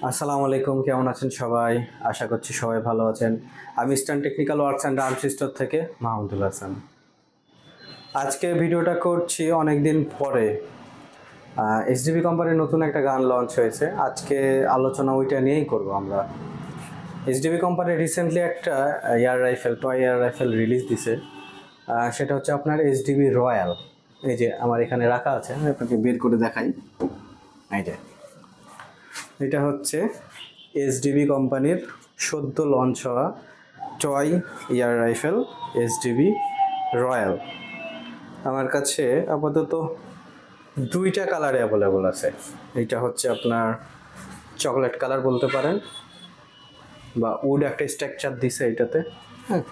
আসসালামু আলাইকুম, কেমন আছেন সবাই? আশা করছি সবাই ভালো আছেন। আমি eastern technical works and arms store থেকে মাহমুদুল হাসান। আজকে ভিডিওটা করছি অনেক দিন পরে। এসডিবি কোম্পানির নতুন একটা গান লঞ্চ হয়েছে, আজকে আলোচনা ওইটা নিয়েই করব আমরা। এসডিবি কোম্পানি রিসেন্টলি একটা টয় এয়ার রাইফেল রিলিজ দিছে। সেটা হচ্ছে আপনার এসডিবি রয়্যাল। এই যে আমার এখানে রাখা আছে, আমি আপনাকে বের করে দেখাই। এই যে এটা হচ্ছে এসডিবি কোম্পানির সদ্য লঞ্চ হওয়া toy air rifle SDB royal. আমার কাছে আপাতত দুইটা কালারে অ্যাভেলেবল আছে। এইটা হচ্ছে আপনার চকলেট কালার বলতে পারেন, বা উড একটা স্ট্রাকচার দিছে এটাতে, হ্যাঁ,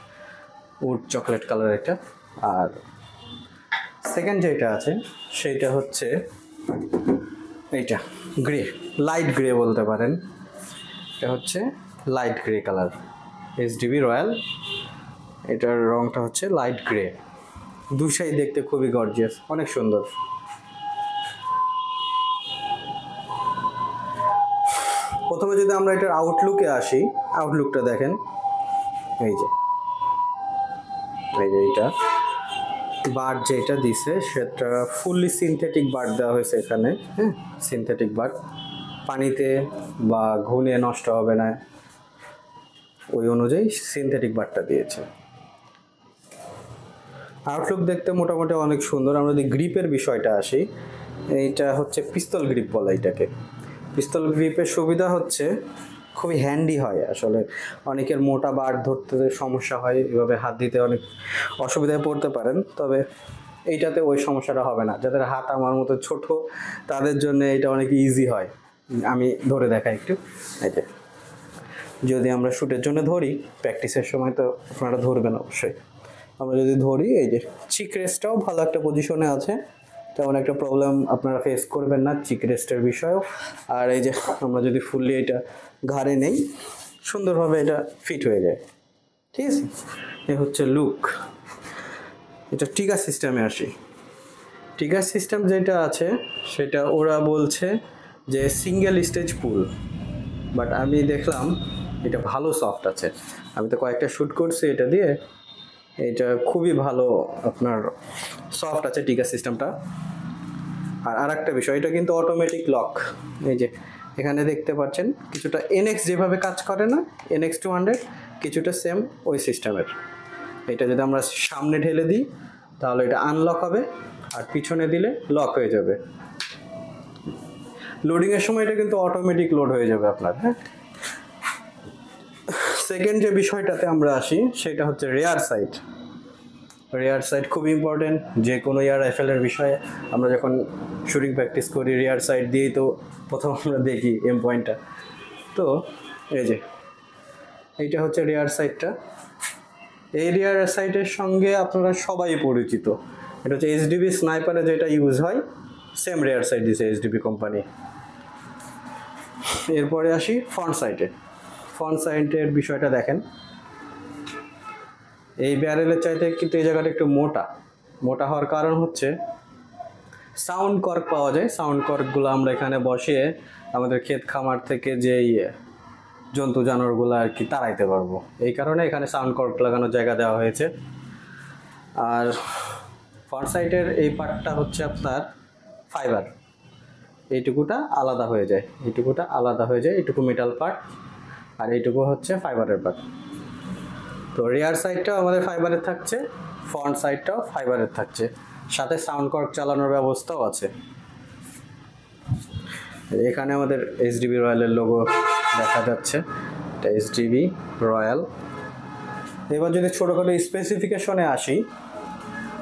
উড চকলেট কালার এটা। আর সেকেন্ড যেটা আছে সেইটা হচ্ছে এইটা গ্রে, লাইট গ্রে বলতে পারেন। এটা হচ্ছে light grey colour SDB royal. এটার রংটা হচ্ছে লাইট গ্রে। দুশাই দেখতে খুবই গর্জিয়াস, অনেক সুন্দর। প্রথমে যদি আমরা এটার আউটলুকে আসি, আউটলুকটা দেখেন। এই যে এইটা বার্ড যেটা দিছে সেটা ফুললি সিনথেটিক বার্ড দেওয়া হয়েছে এখানে, হ্যাঁ, সিনথেটিক বার্ড। পানিতে বা ঘুনে নষ্ট হবে না, ওই অনুযায়ী সিনথেটিক বার্ডটা দিয়েছে। আউটলুক দেখতে মোটামুটি অনেক সুন্দর। আমরা যদি গ্রিপের বিষয়টা আসি, এইটা হচ্ছে পিস্তল গ্রিপ বলে এটাকে। পিস্তল গ্রিপের সুবিধা হচ্ছে খুবই হ্যান্ডি হয়। আসলে অনেকের মোটা বার ধরতে সমস্যা হয়, এভাবে হাত দিতে অনেক অসুবিধায় পড়তে পারেন, তবে এইটাতে ওই সমস্যাটা হবে না। যাদের হাত আমার মতো ছোট তাদের জন্য এটা অনেক ইজি হয়। আমি ধরে দেখাই একটু। এই যে যদি আমরা শ্যুটের জন্য ধরি, প্র্যাকটিসের সময় তো আপনারা ধরবেন অবশ্যই। আমরা যদি ধরি, এই যে চিক রেস্টটাও ভালো একটা পজিশনে আছে, তেমন একটা প্রবলেম আপনারা ফেস করবেন না চিক রেস্টের বিষয়েও। আর এই যে আমরা যদি ফুললি এটা ঘাড়ে নেই, সুন্দরভাবে এটা ফিট হয়ে যায়। ঠিক আছে, এ হচ্ছে লুক। এটা ট্রিগার সিস্টেমে আসি। ট্রিগার সিস্টেম যেটা আছে সেটা ওরা বলছে যে সিঙ্গেল স্টেজ পুল, বাট আমি দেখলাম এটা ভালো সফট আছে। আমি তো কয়েকটা শ্যুট করছি এটা দিয়ে, এটা খুবই ভালো আপনার সফট আছে ট্রিগার সিস্টেমটা। আর একটা বিষয়, এটা কিন্তু অটোমেটিক লক। এই যে এখানে দেখতে পাচ্ছেন কিছুটা এনএক্স যেভাবে কাজ করে না, এনএক্স 200 কিছুটা সেম ওই সিস্টেমের। এটা যদি আমরা সামনে ঢেলে দিই তাহলে এটা আনলক হবে, আর পিছনে দিলে লক হয়ে যাবে। লোডিংয়ের সময় এটা কিন্তু অটোমেটিক লোড হয়ে যাবে আপনার, হ্যাঁ। সেকেন্ড যে বিষয়টাতে আমরা আসি সেটা হচ্ছে রেয়ার সাইড। রেয়ার সাইড খুব ইম্পর্টেন্ট যে কোনো এয়ার রাইফেলের বিষয়ে। আমরা যখন শুটিং প্র্যাকটিস করি রেয়ার সাইড দিয়েই তো প্রথম আমরা দেখি এম পয়েন্টটা। তো এই যে এইটা হচ্ছে রেয়ার সাইডটা। এই রেয়ার সাইডের সঙ্গে আপনারা সবাই পরিচিত। এটা হচ্ছে এসডিবি স্নাইপারে যেটা ইউজ হয়, সেম রেয়ার সাইড দিয়েছে এসডিবি কোম্পানি। এরপরে আসি ফ্রন্ট সাইডে। ফ্রন্ট সাইডের বিষয়টা দেখেন। এই ব্যারেলের চাইতে কিন্তু এই জায়গাটা একটু মোটা। মোটা হওয়ার কারণ হচ্ছে সাউন্ড কর্ক পাওয়া যায়। সাউন্ড কর্কগুলো আমরা এখানে বসিয়ে আমাদের ক্ষেত খামার থেকে যেই জন্তু জানোয়ারগুলো আর কি তাড়াইতে পারবো, এই কারণে এখানে সাউন্ড কর্ক লাগানোর জায়গা দেওয়া হয়েছে। আর ফ্রন্ট সাইডের এই পার্টটা হচ্ছে আপনার ফাইবার, এইটুকুটা আলাদা হয়ে যায়, এইটুকুটা আলাদা হয়ে যায়, এইটুকু মেটাল পার্ট আর এইটুকু হচ্ছে ফাইবারের পার্ট। তো রিয়ার সাইডটাও আমাদের ফাইবারের থাকছে, ফ্রন্ট সাইডটাও ফাইবারের থাকছে, সাথে সাউন্ড কর্ক চালানোর ব্যবস্থাও আছে। এখানে আমাদের এসডিবি রয়্যালের লোগো দেখা যাচ্ছে, এটা এসডিবি রয়্যাল। এবার যদি ছোটোখাটো স্পেসিফিকেশনে আসি,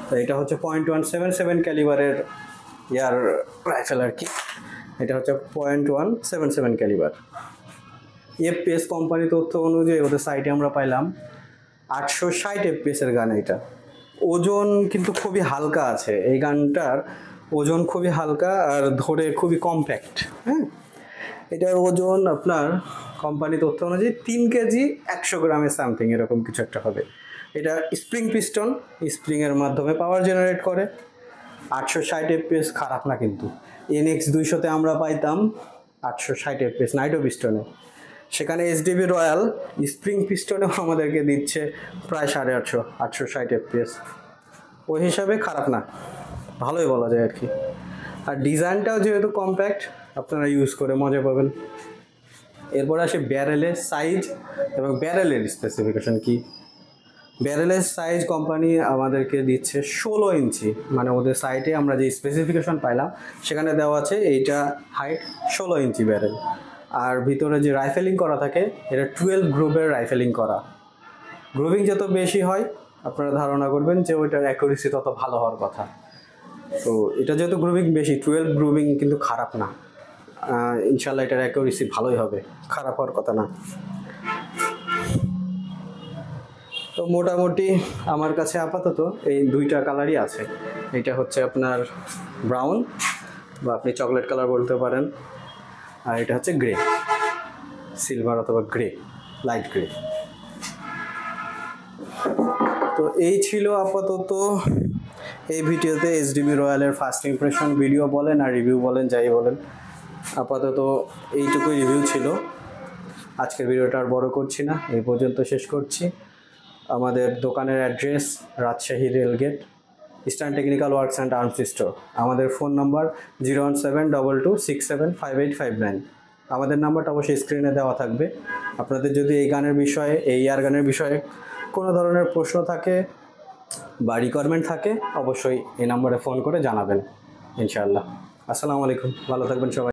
তো এটা হচ্ছে .177 ক্যালিবারের এয়ার রাইফেল আর কি। এটা হচ্ছে .177 ক্যালিবার। এফপিএস কোম্পানি তথ্য অনুযায়ী ওদের সাইটে আমরা পাইলাম 860 এফপিএসের গান। এটা ওজন কিন্তু খুবই হালকা আছে, এই গানটার ওজন খুবই হালকা আর ধরে খুবই কম্প্যাক্ট, হ্যাঁ। এটার ওজন আপনার কোম্পানি তথ্য অনুযায়ী 3 কেজি 100 গ্রামের সামথিং এরকম কিছু একটা হবে। এটা স্প্রিং পিস্টন, স্প্রিংয়ের মাধ্যমে পাওয়ার জেনারেট করে। 860 এফপিএস খারাপ না কিন্তু। এনএক্স 200-তে আমরা পাইতাম 860 FPS নাইটো পিস্টনে। সেখানে এসডিবি রয়্যাল স্প্রিং পিস্টনেও আমাদেরকে দিচ্ছে প্রায় 850 860 FPS। ওই হিসাবে খারাপ না, ভালোই বলা যায় আর কি। আর ডিজাইনটাও যেহেতু কম্প্যাক্ট, আপনারা ইউজ করে মজা পাবেন। এরপর আসে ব্যারেলের সাইজ এবং ব্যারেলের স্পেসিফিকেশন কি। ব্যারেলের সাইজ কোম্পানি আমাদেরকে দিচ্ছে 16 ইঞ্চি, মানে ওদের সাইটে আমরা যে স্পেসিফিকেশন পাইলাম সেখানে দেওয়া আছে এইটা হাইট 16 ইঞ্চি ব্যারেল। আর ভিতরে যে রাইফেলিং করা থাকে এটা 12 গ্রুপের রাইফেলিং করা। গ্রুভিং যত বেশি হয় আপনারা ধারণা করবেন যে ওইটার অ্যাকুরেসি তত ভালো হওয়ার কথা। তো এটা যেহেতু গ্রুভিং বেশি, 12 গ্রুভিং কিন্তু খারাপ না, ইনশাল্লাহ এটার অ্যাকুরেসি ভালোই হবে, খারাপ হওয়ার কথা না। তো মোটামুটি আমার কাছে আপাতত এই দুইটা কালারই আছে। এটা হচ্ছে আপনার ব্রাউন বা আপনি চকলেট কালার বলতে পারেন, আর এটা হচ্ছে গ্রে, সিলভার অথবা গ্রে, লাইট গ্রে। তো এই ছিল আপাতত এই ভিডিওতে এসডিবি রয়্যালের ফার্স্ট ইমপ্রেশন ভিডিও বলেন আর রিভিউ বলেন, যাই বলেন, আপাতত এইটুকুই রিভিউ ছিল। আজকের ভিডিওটা আর বড় করছি না, এই পর্যন্ত শেষ করছি। আমাদের দোকানের address Rajshahi rail gate, eastern technical works and arms store. আমাদের ফোন নাম্বার 01722675859। আমাদের নাম্বারটা অবশ্যই স্ক্রিনে দেওয়া থাকবে। আপনাদের যদি এই গানের বিষয়ে, এই ইয়ার গানের বিষয়ে কোনো ধরনের প্রশ্ন থাকে বা রিকোয়ারমেন্ট থাকে অবশ্যই এই নাম্বারে ফোন করে জানাবেন ইনশাআল্লাহ। আসসালামু আলাইকুম, ভালো থাকবেন সবাই।